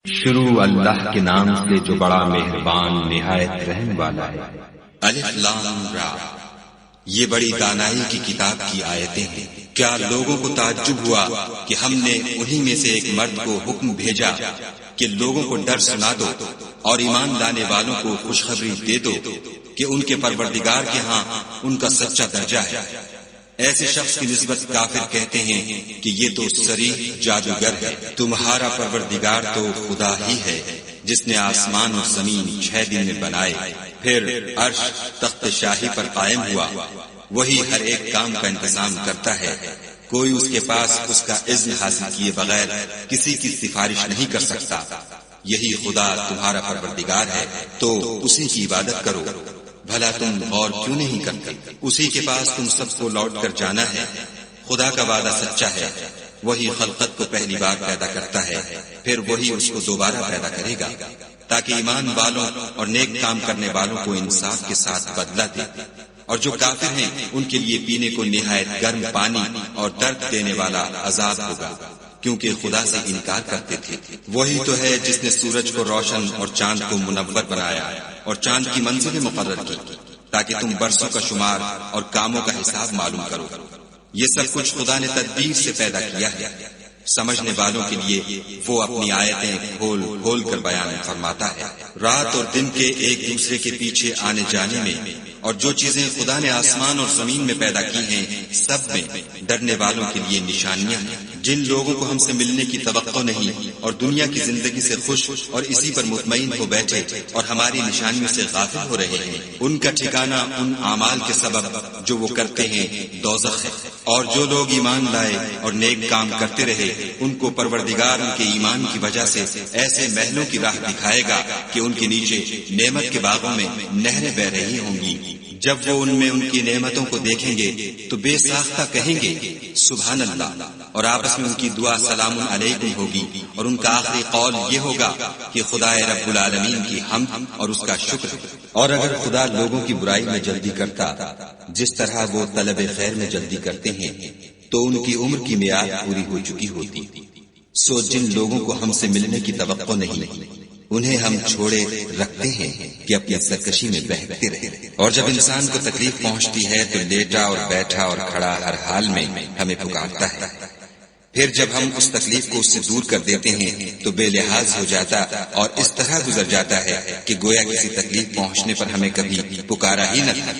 شروع اللہ کے نام سے جو بڑا مہربان نہایت رحم والا ہے۔ الف لام را، یہ بڑی دانائی کی کتاب کی آیتیں ہیں۔ کیا لوگوں کو تعجب ہوا کہ ہم نے انہی میں سے ایک مرد کو حکم بھیجا کہ لوگوں کو ڈر سنا دو اور ایمان لانے والوں کو خوشخبری دے دو کہ ان کے پروردگار کے ہاں ان کا سچا درجہ ہے۔ ایسے شخص کی نسبت کافر کہتے ہیں کہ یہ تو صریح جادوگر ہے۔ تمہارا پروردگار تو خدا ہی ہے جس نے آسمان اور زمین 6 دن میں بنائے، پھر عرش تخت شاہی پر قائم ہوا۔ وہی ہر ایک کام کا انتظام کرتا ہے، کوئی اس کے پاس اس کا اذن حاصل کیے بغیر کسی کی سفارش نہیں کر سکتا۔ یہی خدا تمہارا پروردگار ہے تو اسی کی عبادت کرو۔ بھلا تم غور کیوں نہیں کرتے؟ اسی کے پاس تم سب کو لوٹ کر جانا ہے۔ خدا کا وعدہ سچا ہے، وہی خلقت کو پہلی بار پیدا کرتا ہے، پھر وہی اس کو دوبارہ پیدا کرے گا تاکہ ایمان والوں اور نیک کام کرنے والوں کو انصاف کے ساتھ بدلہ دے۔ اور جو کافر ہیں ان کے لیے پینے کو نہایت گرم پانی اور درد دینے والا عذاب ہوگا، کیونکہ خدا سے انکار کرتے تھے۔ وہی تو ہے جس نے سورج کو روشن اور چاند کو منور بنایا اور چاند کی منزلیں مقرر کی تاکہ تم برسوں کا شمار اور کاموں کا حساب معلوم کرو۔ یہ سب کچھ خدا نے تدبیر سے پیدا کیا ہے۔ سمجھنے والوں کے لیے وہ اپنی آیتیں کھول کھول کر بیان فرماتا ہے۔ رات اور دن کے ایک دوسرے کے پیچھے آنے جانے میں اور جو چیزیں خدا نے آسمان اور زمین میں پیدا کی ہیں سب میں ڈرنے والوں کے لیے نشانیاں ہیں۔ جن لوگوں کو ہم سے ملنے کی توقع نہیں اور دنیا کی زندگی سے خوش اور اسی پر مطمئن ہو بیٹھے اور ہماری نشانیوں سے غافل ہو رہے ہیں، ان کا ٹھکانہ ان اعمال کے سبب جو وہ کرتے ہیں دوزخ ہے۔ اور جو لوگ ایمان لائے اور نیک کام کرتے رہے ان کو پروردگار ان کے ایمان کی وجہ سے ایسے محلوں کی راہ دکھائے گا کہ ان کے نیچے نعمت کے باغوں میں نہریں بہ رہی ہوں گی۔ جب وہ ان میں ان کی نعمتوں کو دیکھیں گے تو بے ساختہ کہیں گے سبحان اللہ، اور آپس میں ان کی دعا سلام علیکم ہوگی، اور ان کا آخری قول یہ ہوگا کہ خدا رب العالمین کی حمد اور اس کا شکر۔ اور اگر خدا لوگوں کی برائی میں جلدی کرتا جس طرح وہ طلب خیر میں جلدی کرتے ہیں تو ان کی عمر کی میعاد پوری ہو چکی ہوتی۔ سو جن لوگوں کو ہم سے ملنے کی توقع نہیں انہیں ہم چھوڑے رکھتے ہیں کہ اپنی سرکشی میں بہکتے رہے۔ اور جب انسان کو تکلیف پہنچتی ہے تو لیٹا اور بیٹھا اور کھڑا ہر حال میں ہمیں پکارتا ہے، پھر جب ہم اس تکلیف کو اس سے دور کر دیتے ہیں تو بے لحاظ ہو جاتا اور اس طرح گزر جاتا ہے کہ گویا کسی تکلیف پہنچنے پر ہمیں کبھی پکارا ہی نہ تھا۔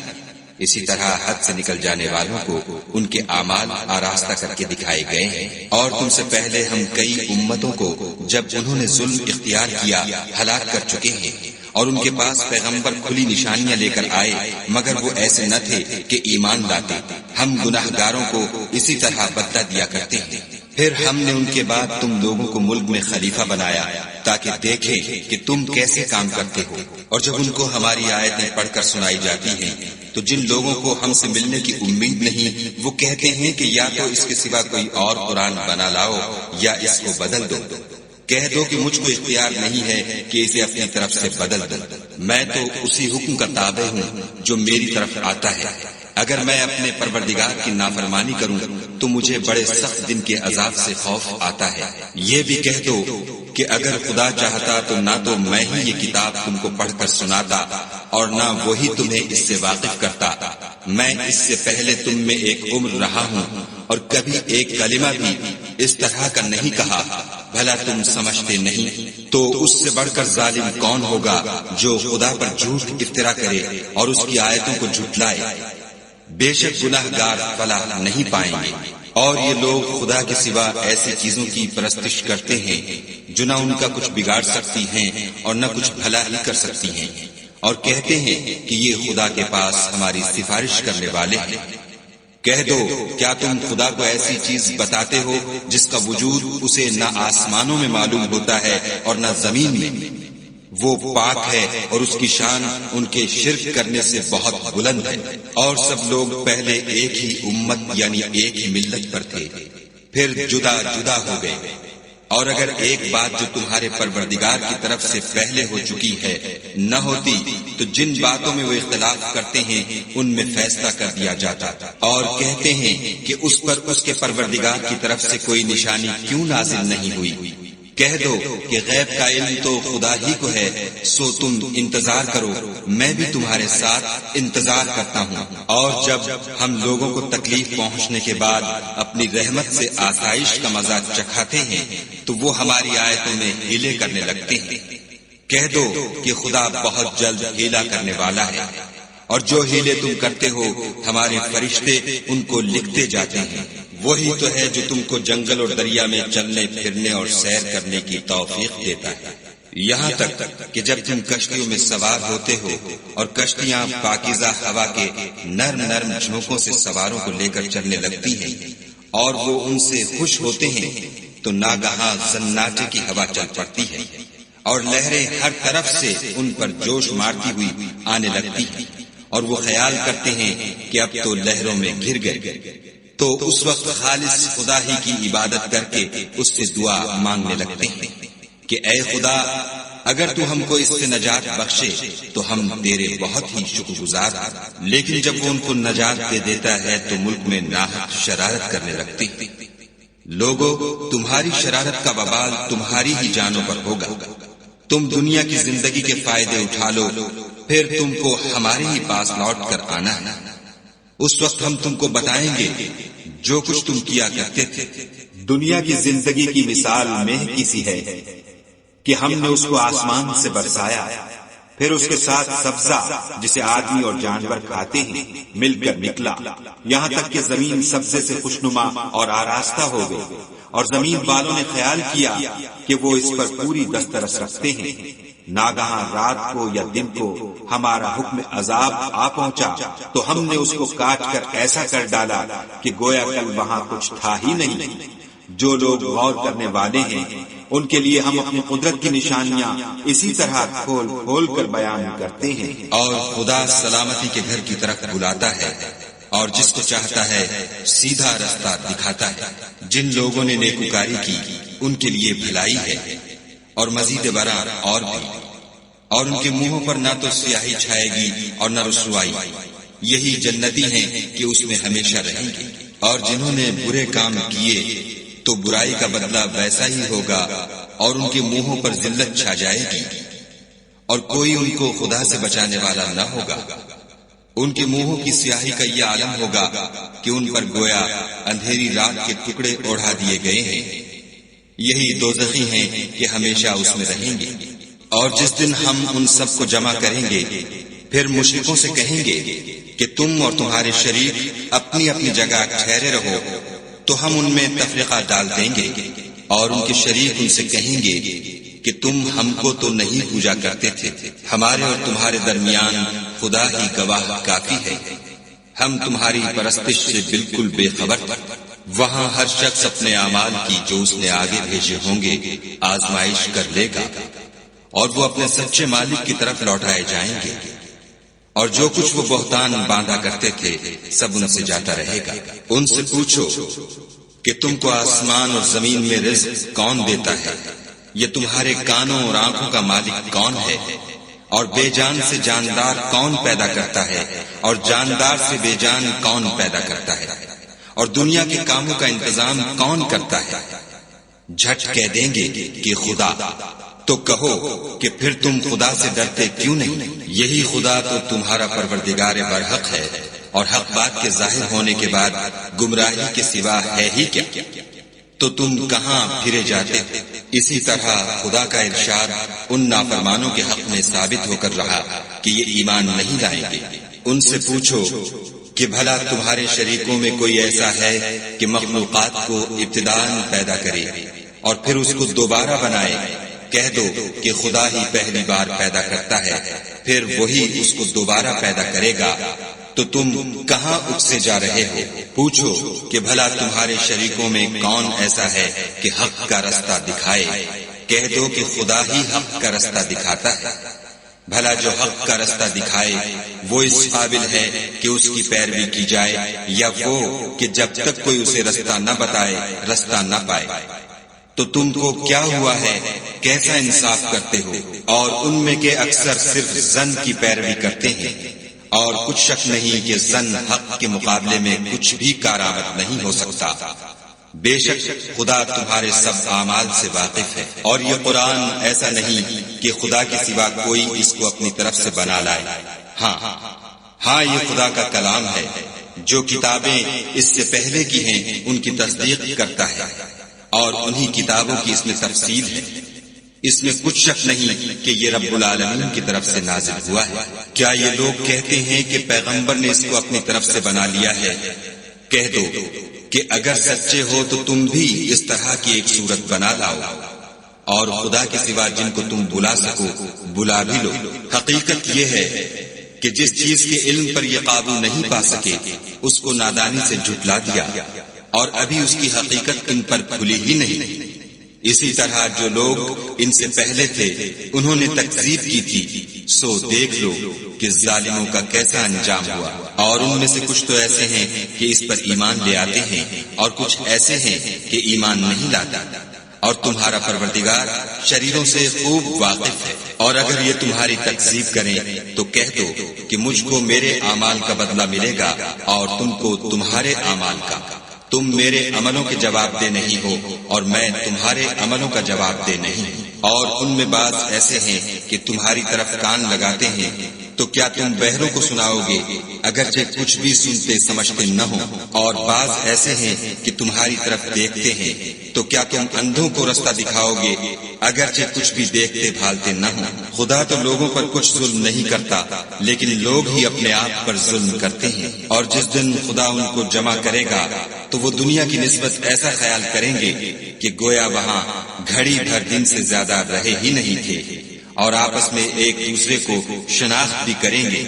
اسی طرح حد سے نکل جانے والوں کو ان کے اعمال آراستہ کر کے دکھائے گئے ہیں۔ اور تم سے پہلے ہم کئی امتوں کو جب انہوں نے ظلم اختیار کیا ہلاک کر چکے ہیں، اور ان کے پاس پیغمبر کھلی نشانیاں لے کر آئے مگر وہ ایسے نہ تھے کہ ایمان لاتے۔ ہم گناہ گاروں کو اسی طرح بدلہ دیا کرتے ہیں۔ پھر ہم نے ان کے بعد تم لوگوں کو ملک میں خلیفہ بنایا تاکہ دیکھیں کہ تم کیسے کام کرتے ہو۔ اور جب ان کو ہماری آیتیں پڑھ کر سنائی جاتی ہیں تو جن لوگوں کو ہم سے ملنے کی امید نہیں وہ کہتے ہیں کہ یا تو اس کے سوا کوئی اور قرآن بنا لاؤ یا اس کو بدل دو۔ کہہ دو کہ مجھ کو اختیار نہیں ہے کہ اسے اپنی طرف سے بدل دوں، میں تو اسی حکم کا تابع ہوں جو میری طرف آتا ہے۔ اگر میں اپنے پروردگار کی نافرمانی کروں تو مجھے بڑے سخت دن کے عذاب سے خوف آتا ہے۔ یہ بھی کہہ دو کہ اگر خدا چاہتا تو نہ تو میں ہی یہ کتاب تم کو پڑھ کر سناتا اور نہ وہی تمہیں اس سے واقف کرتا۔ میں اس سے پہلے تم میں ایک عمر رہا ہوں اور کبھی ایک کلمہ بھی اس طرح کا نہیں کہا، بھلا تم سمجھتے نہیں؟ تو اس سے بڑھ کر ظالم کون ہوگا جو خدا پر جھوٹ افترا کرے اور اس کی آیتوں کو جھٹلائے؟ بے شک گناہ گار فلاح نہیں پائیں گے۔ اور یہ لوگ خدا کے سوا ایسی چیزوں کی پرستش کرتے ہیں جو نہ ان کا کچھ بگاڑ سکتی ہیں اور نہ کچھ بھلا ہی کر سکتی ہیں، اور کہتے ہیں کہ یہ خدا کے پاس ہماری سفارش کرنے والے ہیں۔ کہہ دو کیا تم خدا کو ایسی چیز بتاتے ہو جس کا وجود اسے نہ آسمانوں میں معلوم ہوتا ہے اور نہ زمین میں؟ وہ پاک ہے اور اس کی شان ان کے شرک کرنے سے بہت بلند ہے۔ اور سب لوگ پہلے ایک ہی امت یعنی ایک ہی ملت پر تھے، پھر جدا جدا ہو گئے۔ اور اگر ایک بات جو تمہارے پروردگار کی طرف سے پہلے ہو چکی ہے نہ ہوتی تو جن باتوں میں وہ اختلاف کرتے ہیں ان میں فیصلہ کر دیا جاتا۔ اور کہتے ہیں کہ اس پر اس کے پروردگار کی طرف سے کوئی نشانی کیوں نازل نہیں ہوئی؟ کہہ دو کہ غیب کا علم تو خدا ہی کو ہے، سو تم انتظار کرو، میں بھی تمہارے ساتھ انتظار کرتا ہوں۔ اور جب ہم لوگوں کو تکلیف پہنچنے کے بعد اپنی رحمت سے آسائش کا مزہ چکھاتے ہیں تو وہ ہماری آیتوں میں ہیلے کرنے لگتے ہیں۔ کہہ دو کہ خدا بہت جلد ہیلا کرنے والا ہے، اور جو ہیلے تم کرتے ہو ہمارے فرشتے ان کو لکھتے جاتے ہیں۔ وہی تو ہے جو تم کو جنگل اور دریا میں چلنے پھرنے اور سیر کرنے کی توفیق دیتا ہے، یہاں تک کہ جب تم کشتیوں میں سوار ہوتے ہو اور کشتیاں پاکیزہ ہوا کے نرم نرم جھونکوں سے سواروں کو لے کر چلنے لگتی ہیں اور وہ ان سے خوش ہوتے ہیں، تو ناگہاں سناٹے کی ہوا چل پڑتی ہے اور لہریں ہر طرف سے ان پر جوش مارتی ہوئی آنے لگتی ہیں، اور وہ خیال کرتے ہیں کہ اب تو لہروں میں گر گئے، تو اس وقت خالص خدا ہی کی عبادت کر کے اس سے دعا مانگنے لگتے ہیں کہ اے خدا، اگر تو ہم کو اس سے نجات بخشے تو ہم تیرے بہت ہی شکر گزار ہیں۔ لیکن جب وہ ان کو نجات دے دیتا ہے تو ملک میں ناحق شرارت کرنے لگتے ہیں۔ لوگو، تمہاری شرارت کا وبال تمہاری ہی جانوں پر ہوگا۔ تم دنیا کی زندگی کے فائدے اٹھا لو، پھر تم کو ہمارے ہی پاس لوٹ کر آنا ہے۔ اس وقت ہم تم کو بتائیں گے جو کچھ تم کیا کرتے تھے۔ دنیا کی زندگی کی مثال مہ کی سی ہے کہ ہم نے اس کو آسمان سے برسایا، پھر اس کے ساتھ سبزہ جسے آدمی اور جانور کھاتے ہیں مل کر نکلا، یہاں تک کہ زمین سبزے سے خوشنما اور آراستہ ہو گئی، اور زمین والوں نے خیال کیا کہ وہ اس پر پوری دسترس رکھتے ہیں۔ ناگہاں رات کو یا دن کو ہمارا حکم عذاب آ پہنچا تو ہم نے اس کو کاٹ کر ایسا کر ڈالا کہ گویا کل وہاں کچھ تھا ہی نہیں۔ جو لوگ غور کرنے والے ہیں ان کے لیے ہم اپنی قدرت کی نشانیاں اسی طرح کھول کھول کر بیان کرتے ہیں۔ اور خدا سلامتی کے گھر کی طرف بلاتا ہے اور جس کو چاہتا ہے سیدھا رستہ دکھاتا ہے۔ جن لوگوں نے نیکوکاری کی ان کے لیے بھلائی ہے، اور مزید برآں اور بھی، اور ان کے منہوں پر نہ تو سیاہی چھائے گی اور نہ رسوائی، یہی جنتی ہیں کہ اس میں ہمیشہ رہیں گے۔ اور جنہوں نے برے کام کیے تو برائی کا بدلہ ویسا ہی ہوگا، اور ان کے منہوں پر ذلت چھا جائے گی، اور کوئی ان کو خدا سے بچانے والا نہ ہوگا۔ ان کے منہوں کی سیاہی کا یہ عالم ہوگا کہ ان پر گویا اندھیری رات کے ٹکڑے اوڑھا دیے گئے ہیں، یہی دوزخی ہیں کہ ہمیشہ اس میں رہیں گے۔ اور جس دن ہم ان سب کو جمع کریں گے پھر مشرکوں سے کہیں گے کہ تم اور تمہارے شریک اپنی اپنی جگہ ٹھہرے رہو، تو ہم ان میں تفرقہ ڈال دیں گے، اور ان کے شریک ان سے کہیں گے کہ تم ہم کو تو نہیں پوجا کرتے تھے، ہمارے اور تمہارے درمیان خدا ہی گواہ کافی ہے، ہم تمہاری پرستش سے بالکل بے خبر تھے۔ وہاں ہر شخص اپنے اعمال کی جو اس نے آگے بھیجے ہوں گے آزمائش کر لے گا، اور وہ اپنے سچے مالک کی طرف لوٹائے جائیں گے، اور جو کچھ وہ بہتان باندھا کرتے تھے سب ان سے جاتا رہے گا۔ ان سے پوچھو کہ تم کو آسمان اور زمین میں رزق کون دیتا ہے؟ یہ تمہارے کانوں اور آنکھوں کا مالک کون ہے؟ اور بے جان سے جاندار کون پیدا کرتا ہے؟ اور جاندار سے بے جان کون پیدا کرتا ہے؟ اور دنیا کے کاموں کا انتظام کون کرتا ہے؟ جھٹ کہہ دیں گے کہ خدا۔ تو کہو کہ پھر تم خدا سے ڈرتے کیوں نہیں؟ یہی خدا تو تمہارا پروردگار برحق ہے، اور حق بات کے ظاہر ہونے کے بعد گمراہی کے سوا ہے ہی کیا؟ تو تم کہاں پھرے جاتے ہو؟ اسی طرح خدا کا ارشاد ان نافرمانوں کے حق میں ثابت ہو کر رہا کہ یہ ایمان نہیں لائیں گے۔ ان سے پوچھو کہ بھلا تمہارے شریکوں میں کوئی ایسا ہے کہ مخلوقات کو ابتداءً پیدا کرے اور پھر اس کو دوبارہ بنائے؟ کہہ دو کہ خدا ہی پہلی بار پیدا کرتا ہے، پھر وہی اس کو دوبارہ پیدا کرے گا، تو تم کہاں اکسے جا رہے ہو؟ پوچھو کہ بھلا تمہارے شریکوں میں کون ایسا ہے کہ حق کا رستہ دکھائے؟ کہہ دو کہ خدا ہی حق کا رستہ دکھاتا ہے۔ بھلا جو حق کا رستہ دکھائے وہ اس قابل ہے کہ اس کی پیروی کی جائے، یا وہ کہ جب تک کوئی اسے رستہ نہ بتائے رستہ نہ پائے؟ تو تم کو کیا ہوا ہے؟ کیسا انصاف کرتے ہو؟ اور ان میں کے اکثر صرف ظن کی پیروی کرتے ہیں، اور کچھ شک نہیں کہ ظن حق کے مقابلے میں کچھ بھی کارآمد نہیں ہو سکتا۔ بے شک خدا تمہارے سب اعمال سے واقف ہے، اور یہ قرآن ایسا نہیں کہ خدا کے سوا کوئی اس کو اپنی طرف سے بنا لائے۔ ہاں یہ خدا کا کلام ہے، جو کتابیں اس سے پہلے کی ہیں ان کی تصدیق کرتا ہے، اور انہی کتابوں کی اس میں تفصیل ہے۔ اس میں کچھ شک نہیں کہ یہ رب العالمین کی طرف سے نازل ہوا ہے۔ کیا یہ لوگ کہتے ہیں کہ پیغمبر نے اس کو اپنی طرف سے بنا لیا ہے؟ کہہ دو کہ اگر سچے ہو تو تم بھی اس طرح کی ایک صورت بنا لاؤ، اور خدا کے سوا جن کو تم بلا سکو بلا بھی لو۔ حقیقت یہ ہے کہ جس چیز کے علم پر یہ قابو نہیں پا سکے اس کو نادانی سے جھٹلا دیا، اور ابھی اس کی حقیقت ان پر کھلی ہی نہیں۔ اسی طرح جو لوگ ان سے پہلے تھے انہوں نے تکذیب کی تھی، سو دیکھ لو کہ ظالموں کا کیسا انجام ہوا۔ اور ان میں سے کچھ تو ایسے ہیں کہ اس پر ایمان لے آتے ہیں، اور کچھ ایسے ہیں کہ ایمان نہیں لاتا، اور تمہارا پروردگار شریروں سے خوب واقف ہے۔ اور اگر یہ تمہاری تکذیب کریں تو کہہ دو کہ مجھ کو میرے اعمال کا بدلہ ملے گا اور تم کو تمہارے اعمال کا۔ تم میرے عملوں کے جواب دہ نہیں ہو اور میں تمہارے عملوں کا جواب دہ نہیں۔ اور ان میں بعض ایسے ہیں کہ تمہاری طرف کان لگاتے ہیں، تو کیا تم بہروں کو سناؤ گے اگرچہ کچھ بھی سنتے سمجھتے نہ ہو؟ اور بعض ایسے ہیں کہ تمہاری طرف دیکھتے ہیں، تو کیا تم اندھوں کو رستہ دکھاؤ گے اگرچہ کچھ بھی دیکھتے بھالتے نہ ہو؟ خدا تو لوگوں پر کچھ ظلم نہیں کرتا، لیکن لوگ ہی اپنے آپ پر ظلم کرتے ہیں۔ اور جس دن خدا ان کو جمع کرے گا تو وہ دنیا کی نسبت ایسا خیال کریں گے کہ گویا وہاں گھڑی بھر دن سے زیادہ رہے ہی نہیں تھے، اور آپس میں ایک دوسرے کو شناخت بھی کریں گے۔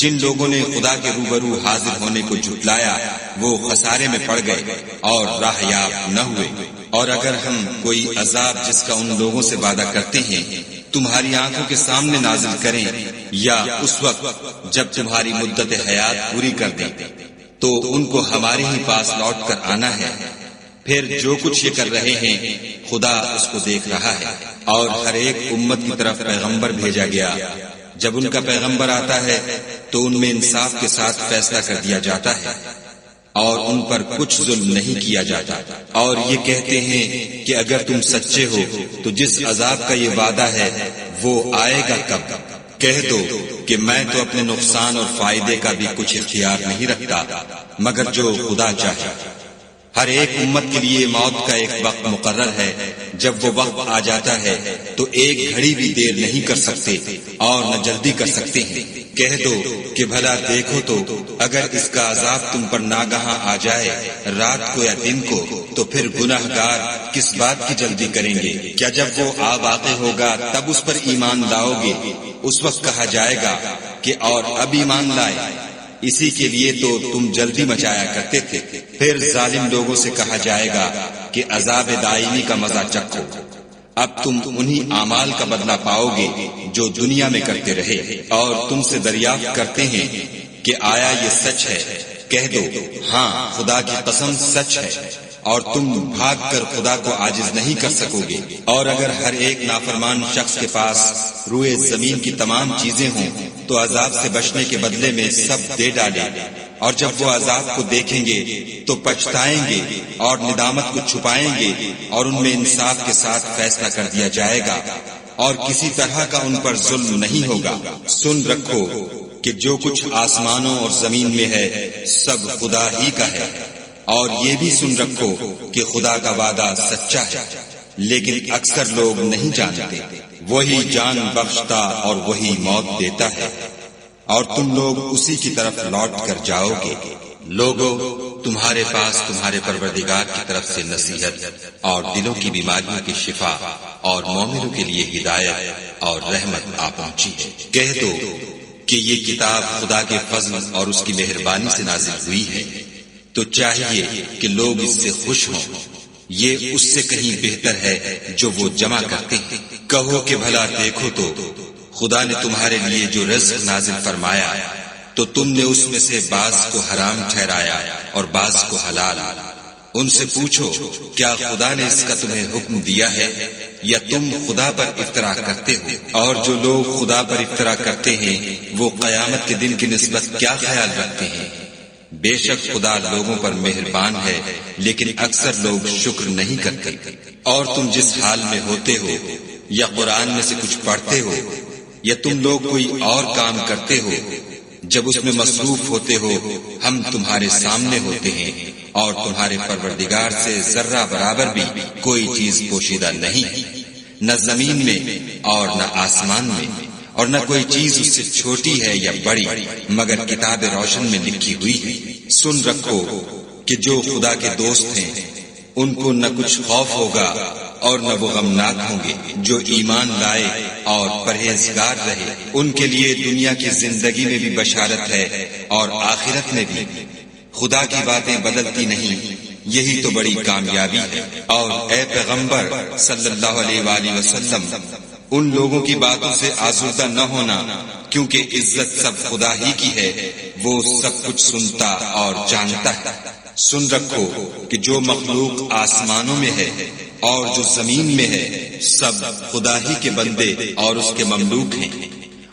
جن لوگوں نے خدا کے روبرو حاضر ہونے کو جھٹلایا وہ خسارے میں پڑ گئے اور راہ یاب نہ ہوئے۔ اور اگر ہم کوئی عذاب جس کا ان لوگوں سے وعدہ کرتے ہیں تمہاری آنکھوں کے سامنے نازل کریں، یا اس وقت جب تمہاری مدت حیات پوری کر دیں، تو ان کو ہمارے ہی پاس لوٹ کر آنا ہے۔ پھر جو کچھ یہ کر رہے ہیں خدا اس کو دیکھ رہا ہے۔ اور ہر ایک امت کی طرف پیغمبر بھیجا گیا، جب ان کا پیغمبر آتا ہے تو ان میں انصاف کے ساتھ فیصلہ کر دیا جاتا ہے اور ان پر کچھ ظلم نہیں کیا جاتا۔ اور یہ کہتے ہیں کہ اگر تم سچے ہو تو جس عذاب کا یہ وعدہ ہے وہ آئے گا کب؟ کہہ دو کہ میں تو اپنے نقصان اور فائدے کا بھی کچھ اختیار نہیں رکھتا مگر جو خدا چاہے۔ ہر ایک امت کے لیے موت کا ایک وقت مقرر ہے، جب وہ وقت آ جاتا ہے تو ایک گھڑی بھی دیر نہیں کر سکتے اور نہ جلدی کر سکتے ہیں۔ کہہ دو کہ بھلا دیکھو تو اگر اس کا عذاب تم پر ناگہاں آ جائے رات کو یا دن کو، تو پھر گناہ گار کس بات کی جلدی کریں گے؟ کیا جب وہ آ واقع ہوگا تب اس پر ایمان لاؤ گے؟ اس وقت کہا جائے گا کہ اور اب ایمان لائے، اسی کے لیے تو تم جلدی مچایا کرتے تھے۔ پھر ظالم لوگوں سے کہا جائے گا کہ عذاب دائمی کا مزہ چکھو، اب تم انہی اعمال کا بدلہ پاؤ گے جو دنیا میں کرتے رہے۔ اور تم سے دریافت کرتے ہیں کہ آیا یہ سچ ہے؟ کہہ دو ہاں خدا کی قسم سچ ہے، اور تم بھاگ کر خدا کو عاجز نہیں کر سکو گے۔ اور اگر ہر ایک نافرمان شخص کے پاس روئے زمین کی تمام چیزیں ہوں تو عذاب سے بچنے کے بدلے میں سب دے ڈالے، اور جب وہ عذاب کو دیکھیں گے تو پچھتائیں گے اور ندامت کو چھپائیں گے، اور ان میں انصاف کے ساتھ فیصلہ کر دیا جائے گا، اور کسی طرح کا ان پر ظلم نہیں ہوگا۔ سن رکھو کہ جو کچھ آسمانوں اور زمین میں ہے سب خدا ہی کا ہے، اور یہ بھی سن رکھو کہ خدا کا وعدہ سچا ہے، لیکن اکثر لوگ نہیں جانتے۔ وہی جان بخشتا اور وہی موت دیتا ہے، اور تم لوگ اسی کی طرف لوٹ کر جاؤ گے۔ لوگو تمہارے پاس تمہارے پروردگار کی طرف سے نصیحت اور دلوں کی بیماریوں کی شفا اور مومنوں کے لیے ہدایت اور رحمت آ پہنچی ہے۔ کہہ دو کہ یہ کتاب خدا کے فضل اور اس کی مہربانی سے نازل ہوئی ہے، تو چاہیے کہ لوگ اس سے خوش ہوں۔ یہ اس سے کہیں بہتر ہے جو وہ جمع کرتے ہیں۔ کہو کہ بھلا دیکھو تو خدا نے تمہارے لیے جو رزق نازل فرمایا تو تم نے اس میں سے بعض کو حرام ٹھہرایا اور بعض کو حلال۔ ان سے پوچھو کیا خدا نے اس کا تمہیں حکم دیا ہے یا تم خدا پر افطرا کرتے ہو؟ اور جو لوگ خدا پر افطرا کرتے ہیں وہ قیامت کے دن کی نسبت کیا خیال رکھتے ہیں؟ بے شک خدا لوگوں پر مہربان ہے لیکن اکثر لوگ شکر نہیں کرتے۔ اور تم جس حال میں ہوتے ہو یا قرآن میں سے کچھ پڑھتے ہو یا تم لوگ کوئی اور کام کرتے ہو، جب اس میں مصروف ہوتے ہو ہم تمہارے سامنے ہوتے ہیں اور تمہارے پروردگار سے ذرہ برابر بھی کوئی چیز پوشیدہ نہیں، نہ زمین میں اور نہ آسمان میں، اور نہ کوئی چیز اس سے چھوٹی ہے یا بڑی مگر کتاب روشن میں لکھی ہوئی ہے۔ سن رکھو کہ جو خدا کے دوست ہیں ان کو نہ کچھ خوف ہوگا اور نہ وہ غمناک ہوں گے، جو ایمان لائے اور پرہیزگار رہے ان کے لیے دنیا کی زندگی میں بھی بشارت ہے اور آخرت میں بھی۔ خدا کی باتیں بدلتی نہیں، یہی تو بڑی کامیابی ہے۔ اور اے پیغمبر صلی اللہ علیہ وآلہ وسلم، ان لوگوں کی باتوں سے آزردہ نہ ہونا، کیونکہ عزت سب خدا ہی کی ہے، وہ سب کچھ سنتا اور جانتا ہے۔ سن رکھو کہ جو مخلوق آسمانوں میں ہے اور جو زمین میں ہے سب خدا ہی کے بندے اور اس کے مملوک ہیں،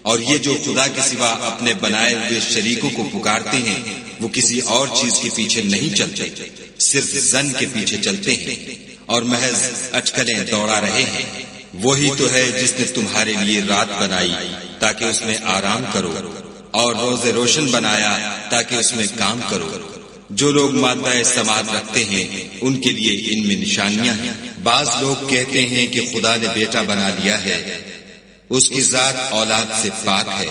اور یہ جو خدا کے سوا اپنے بنائے ہوئے شریکوں کو پکارتے ہیں وہ کسی اور چیز کے پیچھے نہیں چلتے، صرف ظن کے پیچھے چلتے ہیں اور محض اٹکلیں دوڑا رہے ہیں۔ وہی تو ہے جس نے تمہارے لیے رات بنائی تاکہ اس میں آرام کرو، اور روز روشن بنایا تاکہ اس میں کام کرو۔ جو لوگ مادہ سماعت رکھتے ہیں ان کے لیے ان میں نشانیاں ہیں۔ بعض لوگ کہتے ہیں کہ خدا نے بیٹا بنا لیا ہے، اس کی ذات اولاد سے پاک ہے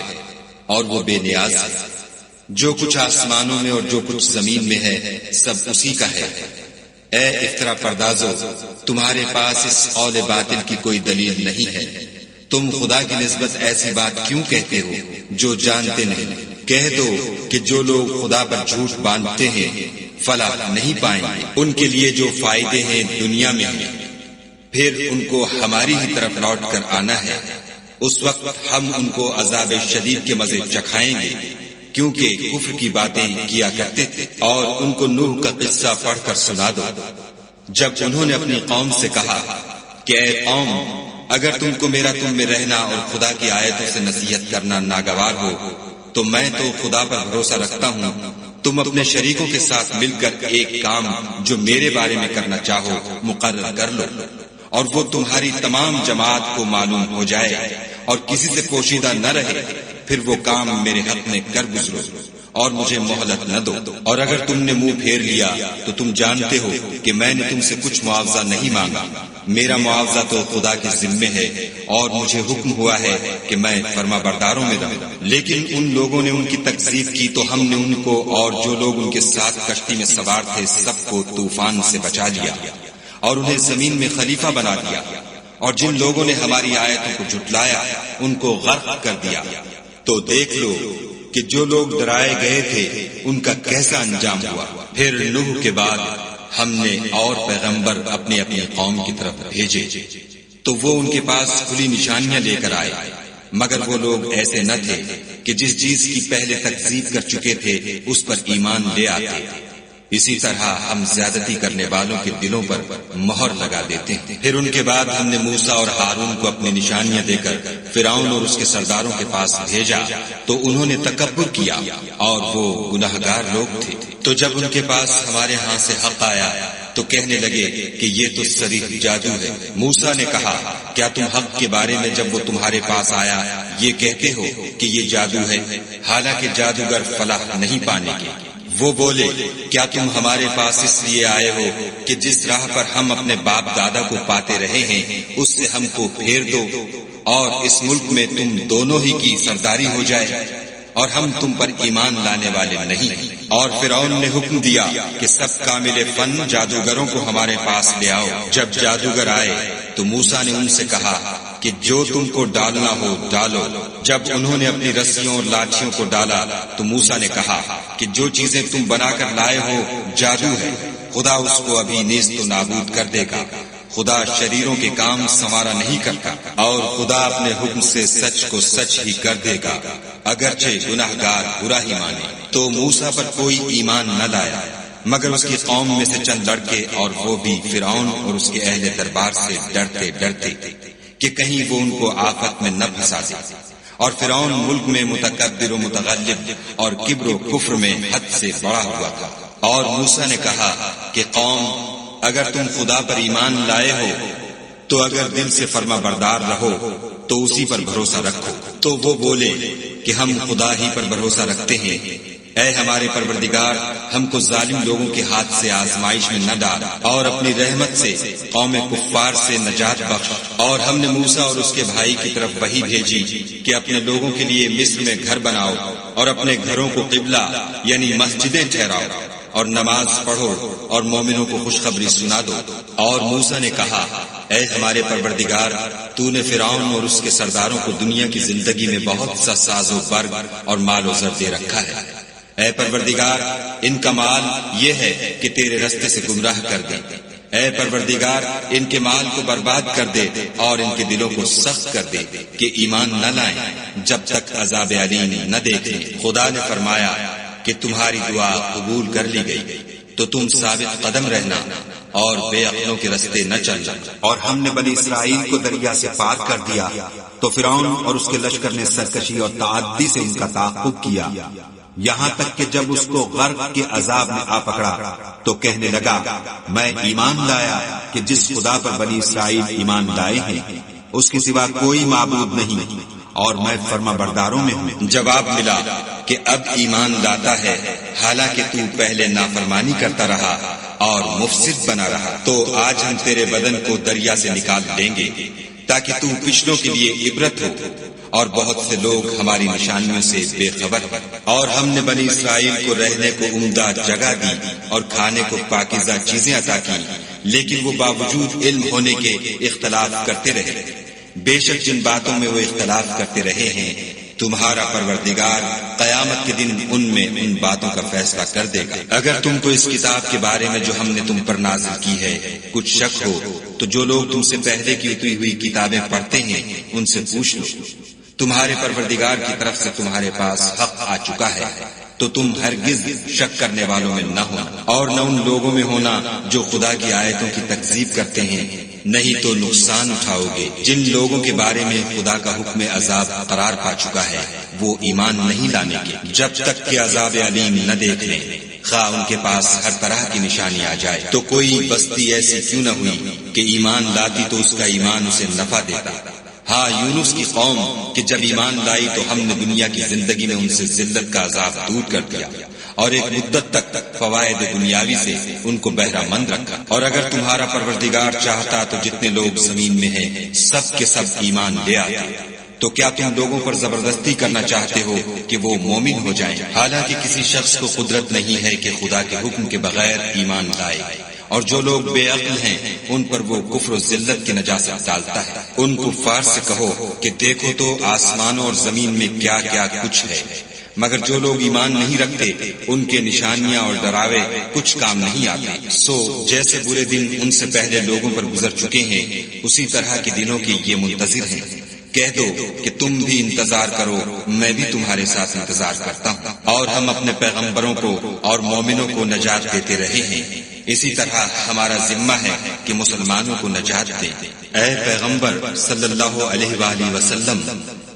اور وہ بے نیاز ہے۔ جو کچھ آسمانوں میں اور جو کچھ زمین میں ہے سب اسی کا ہے۔ اے افترا پردازو، تمہارے پاس اس قول باطل کی کوئی دلیل نہیں ہے، تم خدا کی نسبت ایسی بات کیوں کہتے ہو جو جانتے نہیں؟ کہہ دو کہ جو لوگ خدا پر جھوٹ باندھتے ہیں فلاح نہیں پائیں گے، ان کے لیے جو فائدے ہیں دنیا میں ہیں، پھر ان کو ہماری ہی طرف لوٹ کر آنا ہے، اس وقت ہم ان کو عذاب شدید کے مزے چکھائیں گے، کیونکہ کفر کی باتیں کیا کرتے تھے۔ اور ان کو نوح کا قصہ پڑھ کر سنا دو، جب انہوں نے اپنی قوم سے کہا کہ اے قوم، اگر تم کو میرا تم میں رہنا اور خدا کی آیتوں سے نصیحت کرنا ناگوار ہو تو میں تو خدا پر بھروسہ رکھتا ہوں، تم اپنے شریکوں کے ساتھ مل کر ایک کام جو میرے بارے میں کرنا چاہو مقرر کر لو، اور وہ تمہاری تمام جماعت کو معلوم ہو جائے اور کسی سے پوشیدہ نہ رہے، پھر وہ کام میرے حق میں کر گزرو اور مجھے مہلت نہ دو۔ اور اگر تم نے منہ پھیر لیا تو تم جانتے ہو کہ میں نے تم سے کچھ معاوضہ نہیں مانگا، میرا معاوضہ تو خدا کے ذمے ہے، اور مجھے حکم ہوا ہے کہ میں فرما برداروں میں رہوں۔ لیکن ان لوگوں نے ان کی تکذیب کی تو ہم نے ان کو اور جو لوگ ان کے ساتھ کشتی میں سوار تھے سب کو طوفان سے بچا لیا اور انہیں زمین میں خلیفہ بنا دیا، اور جن لوگوں نے ہماری آیتوں کو جھٹلایا ان کو غرق کر دیا۔ تو دیکھ لو کہ جو لوگ ڈرائے گئے تھے ان کا کیسا انجام ہوا۔ پھر نوح کے بعد ہم نے اور پیغمبر اپنے اپنی قوم کی طرف بھیجے تو وہ ان کے پاس کھلی نشانیاں لے کر آئے، مگر وہ لوگ ایسے نہ تھے کہ جس چیز کی پہلے تکذیب کر چکے تھے اس پر ایمان لے آتے۔ اسی طرح ہم زیادتی کرنے والوں کے دلوں پر مہر لگا دیتے ہیں۔ پھر ان کے بعد ہم نے موسیٰ اور ہارون کو اپنی نشانیاں دے کر فرعون اور اس کے سرداروں کے پاس بھیجا تو انہوں نے تکبر کیا اور وہ گناہگار لوگ تھے۔ تو جب ان کے پاس ہمارے ہاں سے حق آیا تو کہنے لگے کہ یہ تو صریح جادو ہے۔ موسیٰ نے کہا کیا تم حق کے بارے میں جب وہ تمہارے پاس آیا یہ کہتے ہو کہ یہ جادو ہے، حالانکہ جادوگر فلاح نہیں پانے کے؟ وہ بولے کیا تم ہمارے پاس اس لیے آئے ہو کہ جس راہ پر ہم اپنے باپ دادا کو پاتے رہے ہیں اس سے ہم کو پھیر دو اور اس ملک میں تم دونوں ہی کی سرداری ہو جائے، اور ہم تم پر ایمان لانے والے نہیں۔ اور فرعون نے حکم دیا کہ سب کامل فن جادوگروں کو ہمارے پاس لے آؤ۔ جب جادوگر آئے تو موسیٰ نے ان سے کہا کہ جو تم کو ڈالنا ہو ڈالو۔ جب انہوں نے اپنی رسیوں اور لاٹھیوں کو ڈالا تو موسیٰ نے کہا کہ جو چیزیں تم بنا کر لائے ہو جادو ہے، خدا اس کو ابھی نیست و نابود کر دے گا۔ خدا شریروں کے کام سنوارا نہیں کرتا، اور خدا اپنے حکم سے سچ کو سچ ہی کر دے گا، اگرچہ گناہگار برا ہی مانے۔ تو موسیٰ پر کوئی ایمان نہ لایا مگر اس کی قوم میں سے چند لڑکے، اور وہ بھی فرعون اور اس کے اہل دربار سے ڈرتے ڈرتے کہ کہیں وہ ان کو آفت میں نہ پھنسا دے۔ اور فرعون ملک میں متکبر و متغلب اور کبر و کفر میں حد سے بڑا ہوا تھا۔ اور موسیٰ نے کہا کہ قوم اگر تم خدا پر ایمان لائے ہو تو اگر دل سے فرما بردار رہو تو اسی پر بھروسہ رکھو۔ تو وہ بولے کہ ہم خدا ہی پر بھروسہ رکھتے ہیں۔ اے ہمارے پروردگار، ہم کو ظالم لوگوں کے ہاتھ سے آزمائش میں نہ ڈال اور اپنی رحمت سے قوم کفار سے نجات بخش۔ اور ہم نے موسیٰ اور اس کے بھائی کی طرف وحی بھیجی کہ اپنے لوگوں کے لیے مصر میں گھر بناؤ اور اپنے گھروں کو قبلہ یعنی مسجدیں ٹھہراؤ اور نماز پڑھو اور مومنوں کو خوشخبری سنا دو۔ اور موسیٰ نے کہا اے ہمارے پروردگار، تو نے فرعون اور اس کے سرداروں کو دنیا کی زندگی میں بہت سا ساز و برگ اور مال و زر دے رکھا ہے۔ اے پروردگار، ان کا مال یہ ہے کہ تیرے رستے سے گمراہ کر دے۔ اے پروردگار، ان کے مال کو برباد کر دے اور ان کے دلوں کو سخت کر دے کہ ایمان نہ لائیں جب تک عذاب علیم نہ دیکھیں۔ خدا نے فرمایا کہ تمہاری دعا قبول کر لی گئی، تو تم ثابت قدم رہنا اور بے عقلوں کے رستے نہ چلنا۔ اور ہم نے بنی اسرائیل کو دریا سے پار کر دیا تو فرعون اور اس کے لشکر نے سرکشی اور تعدی سے ان کا تعاقب کیا، یہاں تک کہ جب اس کو غرق کے عذاب نے آ پکڑا تو کہنے لگا میں ایمان لایا کہ جس خدا پر بنی اسرائیل ایمان لائے ہیں اس کے سوا کوئی معبود نہیں، اور میں فرما برداروں میں ہوں۔ جواب ملا کہ اب ایمان لاتا ہے حالانکہ تو پہلے نافرمانی کرتا رہا اور مفسد بنا رہا۔ تو آج ہم تیرے بدن کو دریا سے نکال دیں گے تاکہ تو پچھلوں کے لیے عبرت ہو، اور بہت سے لوگ ہماری نشانیوں سے بے خبر ہیں۔ اور ہم نے بنی اسرائیل کو رہنے کو عمدہ جگہ دی اور کھانے کو پاکیزہ چیزیں عطا کی، لیکن وہ باوجود علم ہونے کے اختلاف کرتے رہے۔ بے شک جن باتوں میں وہ اختلاف کرتے رہے ہیں تمہارا پروردگار قیامت کے دن ان میں ان باتوں کا فیصلہ کر دے گا۔ اگر تم کو اس کتاب کے بارے میں جو ہم نے تم پر نازل کی ہے کچھ شک ہو تو جو لوگ تم سے پہلے کی اتری ہوئی کتابیں پڑھتے ہیں ان سے پوچھ لو، تمہارے پروردگار کی طرف سے تمہارے پاس حق آ چکا ہے، تو تم ہرگز شک کرنے والوں میں نہ ہونا اور نہ ان لوگوں میں ہونا جو خدا کی آیتوں کی تکذیب کرتے ہیں، نہیں تو نقصان اٹھاؤ گے۔ جن لوگوں کے بارے میں خدا کا حکم عذاب قرار پا چکا ہے وہ ایمان نہیں لانے گے جب تک کہ عذاب علیم نہ دیکھ لیں، خواہ ان کے پاس ہر طرح کی نشانی آ جائے۔ تو کوئی بستی ایسی کیوں نہ ہوئی کہ ایمان لاتی تو اس کا ایمان اسے نفع دیتا۔ ہاں یونس کی قوم کہ جب ایمان لائی تو ہم نے دنیا کی زندگی میں ان سے ذلت کا عذاب دور کر دیا اور ایک مدت تک فوائد دنیاوی سے ان کو بہرہ مند رکھا۔ اور اگر تمہارا پروردگار چاہتا تو جتنے لوگ زمین میں ہیں سب کے سب ایمان لے آتے۔ تو کیا تم لوگوں پر زبردستی کرنا چاہتے ہو کہ وہ مومن ہو جائیں؟ حالانکہ کسی شخص کو قدرت نہیں ہے کہ خدا کے حکم کے بغیر ایمان لائے، اور جو لوگ بے عقل ہیں ان پر وہ کفر و ذلت کی نجاست ڈالتا ہے۔ ان کفار سے کہو کہ دیکھو تو آسمانوں اور زمین میں کیا کیا کچھ ہے، مگر جو لوگ ایمان نہیں رکھتے ان کے نشانیاں اور ڈراوے کچھ کام نہیں آتے۔ سو جیسے برے دن ان سے پہلے لوگوں پر گزر چکے ہیں اسی طرح کے دنوں کے یہ منتظر ہیں۔ کہہ دو کہ تم بھی انتظار کرو، میں بھی تمہارے ساتھ انتظار کرتا ہوں، اور ہم اپنے پیغمبروں کو اور مومنوں کو نجات دیتے رہے ہیں، اسی طرح ہمارا ذمہ ہے کہ مسلمانوں کو نجات دیں۔ اے پیغمبر صلی اللہ علیہ وآلہ وسلم،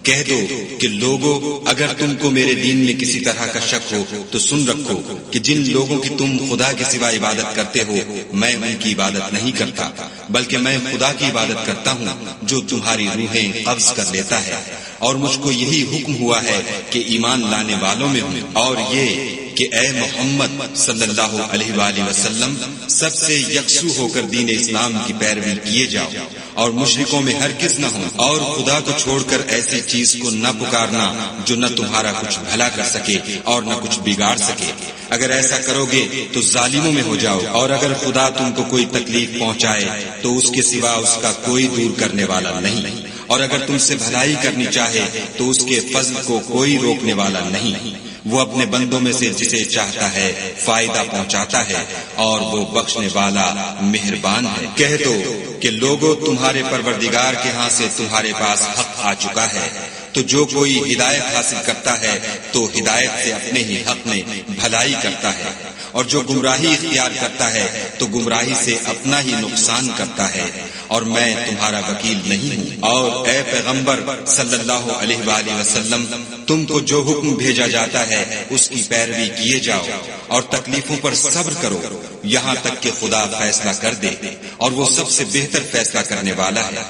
کہہ دو کہ لوگو اگر تم کو میرے دین میں کسی طرح کا شک ہو تو سن رکھو کہ جن لوگوں کی تم خدا کے سوا عبادت کرتے ہو میں ان کی عبادت نہیں کرتا، بلکہ میں خدا کی عبادت کرتا ہوں جو تمہاری روحیں قبض کر لیتا ہے، اور مجھ کو یہی حکم ہوا ہے کہ ایمان لانے والوں میں ہوں، اور یہ کہ اے محمد صلی اللہ علیہ وآلہ وسلم سب سے یکسو ہو کر دین اسلام کی پیروی کیے جاؤ اور مشرکوں میں ہرگز نہ ہوں، اور خدا کو چھوڑ کر ایسی چیز کو نہ پکارنا جو نہ تمہارا کچھ بھلا کر سکے اور نہ کچھ بگاڑ سکے۔ اگر ایسا کرو گے تو ظالموں میں ہو جاؤ، اور اگر خدا تم کو کوئی تکلیف پہنچائے تو اس کے سوا اس کا کوئی دور کرنے والا نہیں، اور اگر تم سے بھلائی کرنی چاہے تو اس کے فضل کو کوئی روکنے والا نہیں۔ وہ اپنے بندوں میں سے جسے چاہتا ہے فائدہ پہنچاتا ہے اور وہ بخشنے والا مہربان ہے۔ کہہ دو کہ لوگوں تمہارے پروردگار کے ہاں سے تمہارے پاس حق آ چکا ہے، تو جو کوئی ہدایت حاصل کرتا ہے تو ہدایت سے اپنے ہی حق میں بھلائی کرتا ہے، اور جو گمراہی اختیار کرتا ہے تو گمراہی سے اپنا ہی نقصان کرتا ہے، اور میں تمہارا وکیل نہیں ہوں۔ اور اے پیغمبر صلی اللہ علیہ وآلہ وسلم، تم کو جو حکم بھیجا جاتا ہے اس کی پیروی کیے جاؤ، اور تکلیفوں پر صبر کرو یہاں تک کہ خدا فیصلہ کر دے، اور وہ سب سے بہتر فیصلہ کرنے والا ہے۔